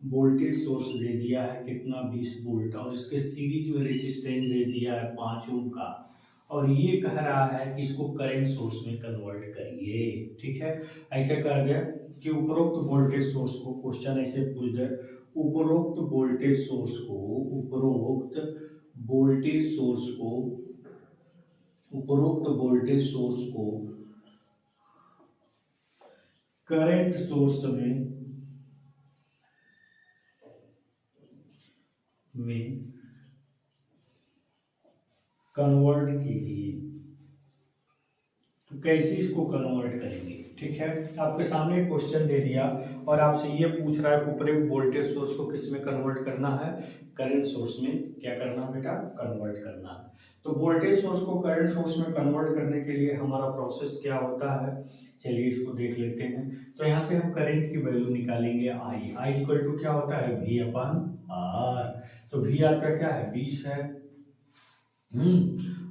वोल्टेज सोर्स दे दिया है, कितना 20 वोल्ट, और इसके सीरीज में रेजिस्टेंस दे दिया है 5 ओम का, और ये कह रहा है कि इसको करंट सोर्स में कन्वर्ट करिए। ठीक है, ऐसे कर दे कि उपरोक्त वोल्टेज सोर्स को, क्वेश्चन ऐसे पूछ दे, उपरोक्त वोल्टेज सोर्स को करंट सोर्स में कन्वर्ट कीजिए। तो कैसे इसको कन्वर्ट करेंगे। ठीक है, आपके सामने क्वेश्चन दे दिया और आपसे ये पूछ रहा है ऊपरी वोल्टेज सोर्स को किस में कन्वर्ट करना है, करंट सोर्स में क्या करना है बेटा, कन्वर्ट करना है। तो वोल्टेज सोर्स को करंट सोर्स में कन्वर्ट करने के लिए हमारा प्रोसेस क्या होता है, चलिए इसको देख लेते हैं। तो यहाँ से हम करंट की वैल्यू निकालेंगे, आई इक्वल टू क्या होता है, V अपन R। तो V आपका क्या है, 20 है,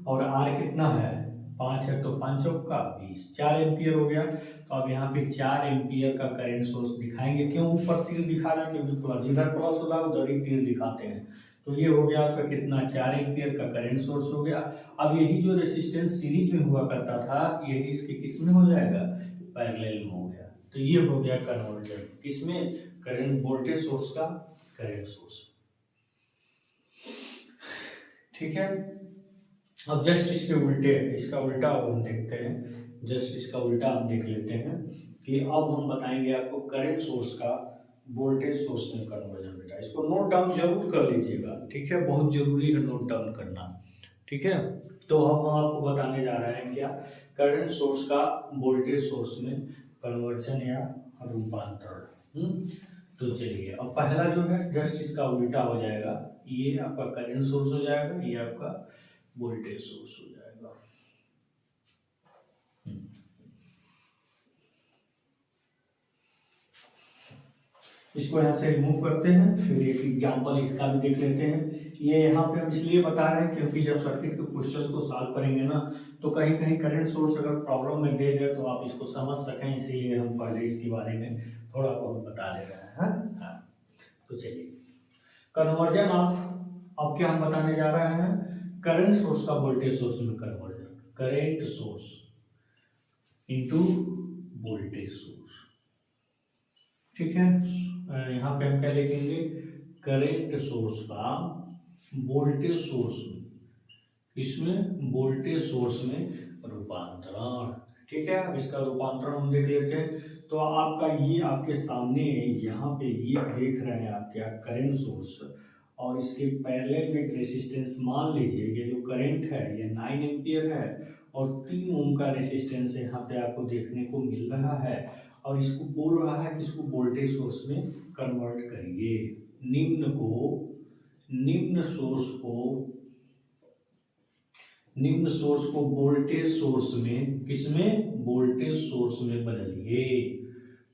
और R कितना है, 5 है, तो 5 का 20, 4 एम्पियर हो गया। तो अब यहाँ पे 4 एम्पियर का करंट सोर्स दिखाएंगे। क्यों ऊपर तीर दिखा रहे हैं, क्योंकि प्लस, जिधर प्लस होता है उधर ही तीर दिखाते हैं। तो ये हो गया आपका कितना, 4 एम्पियर का करंट सोर्स हो गया। अब यही जो रेसिस्टेंस सीरीज में हुआ करता था, यही इसके किस में हो जाएगा, पैरेलल में हो गया। तो ये हो गया कन्वर्जन किसमें, करंट वोल्टेज सोर्स का करंट सोर्स। ठीक है, अब जस्ट इसके उल्टे, इसका उल्टा अब हम देखते हैं, जस्ट इसका उल्टा हम देख लेते हैं कि अब हम बताएंगे आपको करंट सोर्स का वोल्टेज सोर्स में कन्वर्जन। बेटा इसको नोट डाउन जरूर कर लीजिएगा। ठीक है, बहुत जरूरी है नोट डाउन करना। ठीक है, तो हम आपको बताने जा रहे हैं क्या, करंट सोर्स का वोल्टेज सोर्स में कन्वर्जन या रूपांतरण। तो चलिए अब पहला जो है जस्ट इसका उल्टा हो जाएगा, ये आपका करंट सोर्स हो जाएगा, ये आपका वोल्टेज सोर्स हो जाएगा। इसको यहाँ से रिमूव करते हैं, फिर एक एग्जांपल इसका भी देख लेते हैं। ये यहाँ पे हम इसलिए बता रहे हैं क्योंकि जब सर्किट के क्वेश्चंस को सॉल्व करेंगे ना, तो कहीं कहीं करंट सोर्स अगर प्रॉब्लम में दे दे तो आप इसको समझ सकें, इसीलिए हम पहले इसके बारे में थोड़ा बहुत बता दे रहे हैं। हाँ, तो चलिए कन्वर्जन ऑफ, अब क्या हम बताने जा रहे हैं, करंट सोर्स का वोल्टेज सोर्स में conversion, current source into voltage source. ठीक है, यहाँ पे हम क्या लिखेंगे, करंट सोर्स का वोल्टेज सोर्स में, इसमें वोल्टेज सोर्स में रूपांतरण। ठीक है, अब इसका रूपांतरण हम देख लेते हैं। तो आपका ये आपके सामने यहाँ पे ये देख रहे हैं आप क्या, करंट सोर्स, और इसके पैरेलल में रेजिस्टेंस, मान लीजिए ये जो करंट है ये 9 एम्पियर है और 3 ओम का रेजिस्टेंस यहाँ पे आपको देखने को मिल रहा है, और इसको बोल रहा है कि इसको वोल्टेज सोर्स में कन्वर्ट करिए। निम्न सोर्स को वोल्टेज सोर्स में, किसमें, वोल्टेज सोर्स में बदलिए।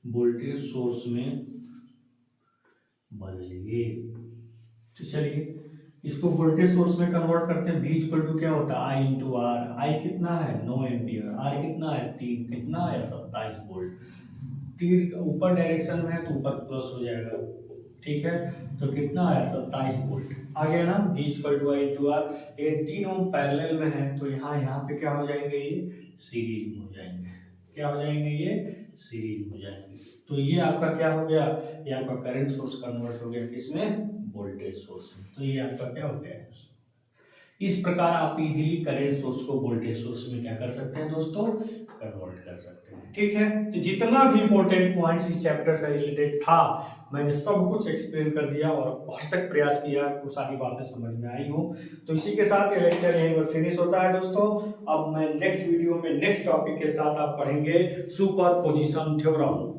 वोल्टेज सोर्स में बदलिए। तो चलिए इसको वोल्टेज सोर्स में कन्वर्ट करते हैं। V इक्वल टू क्या होता है, I इंटू आर। आई कितना है 9 एम्पियर, आर कितना है 3, कितना है 27 वोल्ट। तीर ऊपर डायरेक्शन में है तो ऊपर प्लस हो जाएगा, ठीक है। तो कितना है 27 वोल्ट आ गया ना। V equal to I into R. ये 3 ओम पैरेलल में है तो यहाँ पे क्या हो जाएंगे, ये सीरीज में हो जाएंगे। क्या हो जाएंगे, ये सीरीज में हो जाएंगे। तो ये आपका क्या हो गया, ये आपका करंट सोर्स कन्वर्ट हो गया किसमें, वोल्टेज सोर्स में। तो ये आपका क्या हो गया, इस प्रकार आप इजीली करंट सोर्स को वोल्टेज सोर्स में क्या कर सकते हैं दोस्तों, कन्वर्ट कर सकते हैं। ठीक है, तो जितना भी इंपॉर्टेंट पॉइंट्स इस चैप्टर से रिलेटेड था मैंने सब कुछ एक्सप्लेन कर दिया और बहुत तक प्रयास किया तो सारी बातें समझ में आई हो। तो इसी के साथ ये लेक्चर यहीं पर फिनिश होता है दोस्तों। अब मैं नेक्स्ट वीडियो में नेक्स्ट टॉपिक के साथ आप पढ़ेंगे सुपरपोजिशन थ्योरम।